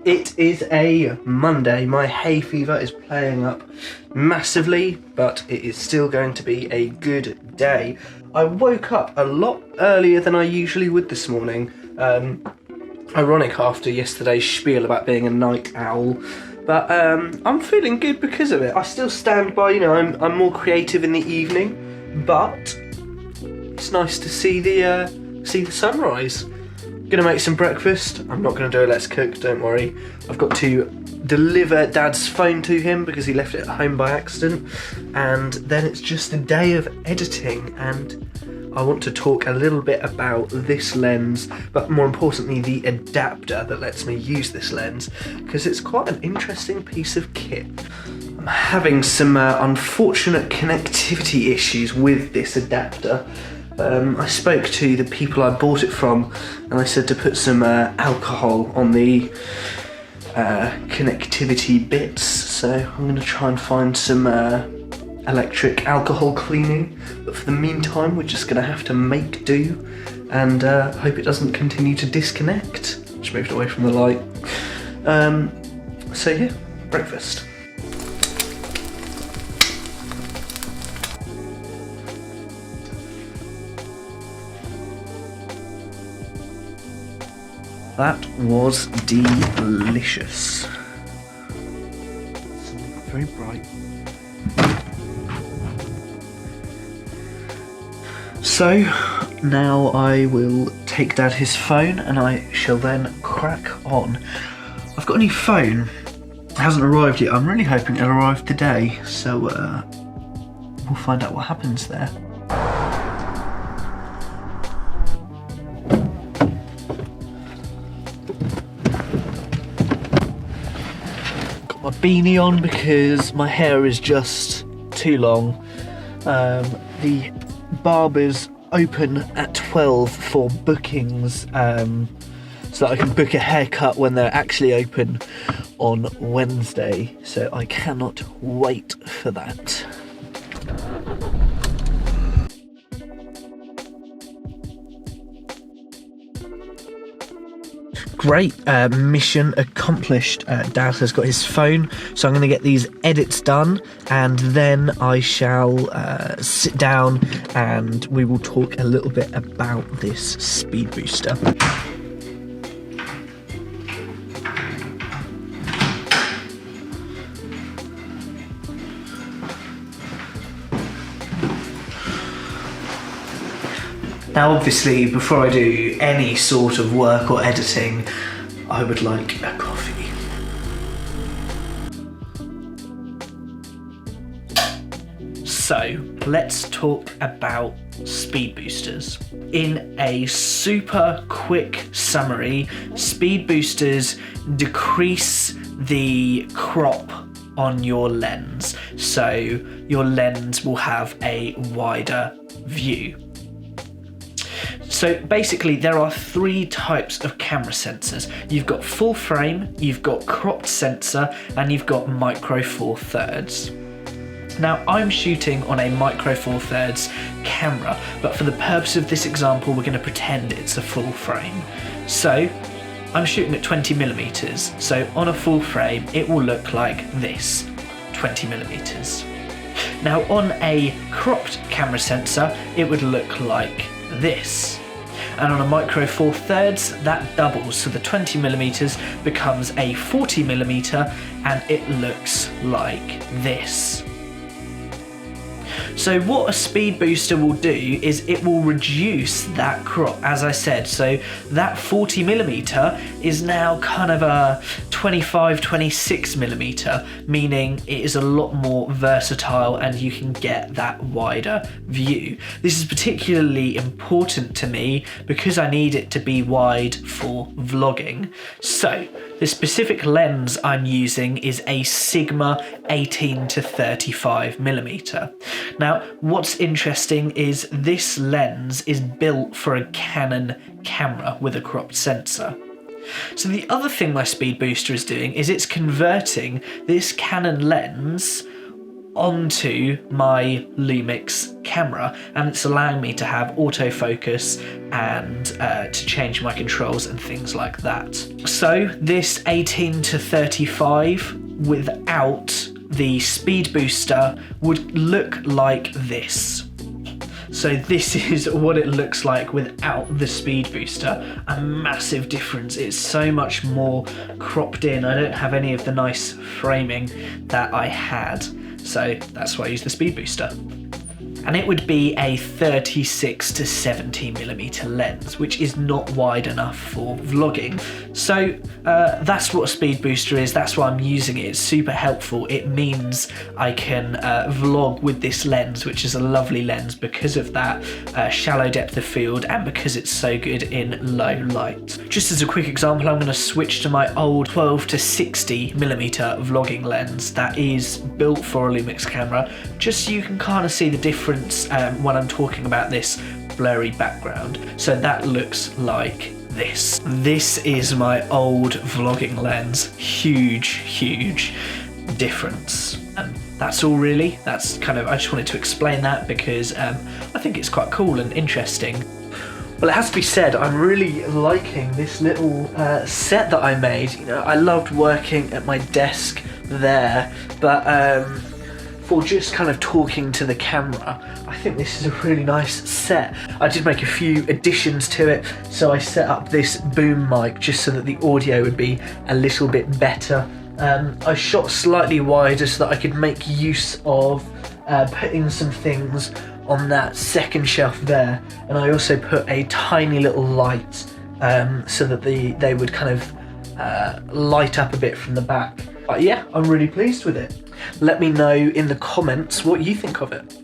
It is a Monday. My hay fever is playing up massively, but it is still going to be a good day. I woke up a lot earlier than I usually would this morning. Ironic after yesterday's spiel about being a night owl. But I'm feeling good because of it. I still stand by, I'm more creative in the evening, but it's nice to see the sunrise. Gonna make some breakfast. I'm not gonna do a let's cook, don't worry. I've got to deliver Dad's phone to him because he left it at home by accident, and then it's just a day of editing, and I want to talk a little bit about this lens, but more importantly the adapter that lets me use this lens, because it's quite an interesting piece of kit. I'm having some unfortunate connectivity issues with this adapter. I spoke to the people I bought it from, and they said to put some alcohol on the connectivity bits, so I'm going to try and find some electric alcohol cleaning, but for the meantime we're just going to have to make do and hope it doesn't continue to disconnect. Just moved away from the light. So yeah, breakfast. That was delicious. Very bright. So now I will take Dad his phone and I shall then crack on. I've got a new phone. It hasn't arrived yet. I'm really hoping it'll arrive today. So we'll find out what happens there. My beanie on because my hair is just too long. The barber's open at 12 for bookings, so that I can book a haircut when they're actually open on Wednesday. So I cannot wait for that. Great, mission accomplished. Dad has got his phone, so I'm going to get these edits done, and then I shall sit down and we will talk a little bit about this speed booster. Now obviously, before I do any sort of work or editing, I would like a coffee. So, let's talk about speed boosters. In a super quick summary, speed boosters decrease the crop on your lens, so your lens will have a wider view. So basically there are three types of camera sensors. You've got full frame, you've got cropped sensor, and you've got micro four thirds. Now I'm shooting on a micro four thirds camera, but for the purpose of this example we're going to pretend it's a full frame. So I'm shooting at 20mm, so on a full frame it will look like this, 20mm. Now on a cropped camera sensor it would look like this. And on a micro four thirds that doubles, so the 20mm becomes a 40mm and it looks like this. So what a speed booster will do is it will reduce that crop, as I said. So that 40mm is now kind of a 25-26mm, meaning it is a lot more versatile and you can get that wider view. This is particularly important to me because I need it to be wide for vlogging. So the specific lens I'm using is a Sigma 18-35mm. Now, what's interesting is this lens is built for a Canon camera with a cropped sensor. So the other thing my speed booster is doing is it's converting this Canon lens onto my Lumix camera, and it's allowing me to have autofocus and to change my controls and things like that. So this 18-35 without the speed booster would look like this. So this is what it looks like without the speed booster. A massive difference. It's so much more cropped in. I don't have any of the nice framing that I had. So that's why I use the speed booster. And it would be a 36-70mm lens, which is not wide enough for vlogging. So that's what a speed booster is, that's why I'm using it. It's super helpful. It means I can vlog with this lens, which is a lovely lens because of that shallow depth of field and because it's so good in low light. Just as a quick example, I'm gonna switch to my old 12-60mm vlogging lens that is built for a Lumix camera, just so you can kind of see the difference when I'm talking about this blurry background. So that looks like this. This is my old vlogging lens. Huge difference. That's all really. That's kind of, I just wanted to explain that because I think it's quite cool and interesting. Well, it has to be said, I'm really liking this little set that I made. You know, I loved working at my desk there, but for just kind of talking to the camera, I think this is a really nice set. I did make a few additions to it, so I set up this boom mic just so that the audio would be a little bit better. I shot slightly wider so that I could make use of putting some things on that second shelf there, and I also put a tiny little light so that they would kind of light up a bit from the back. But yeah, I'm really pleased with it. Let me know in the comments what you think of it.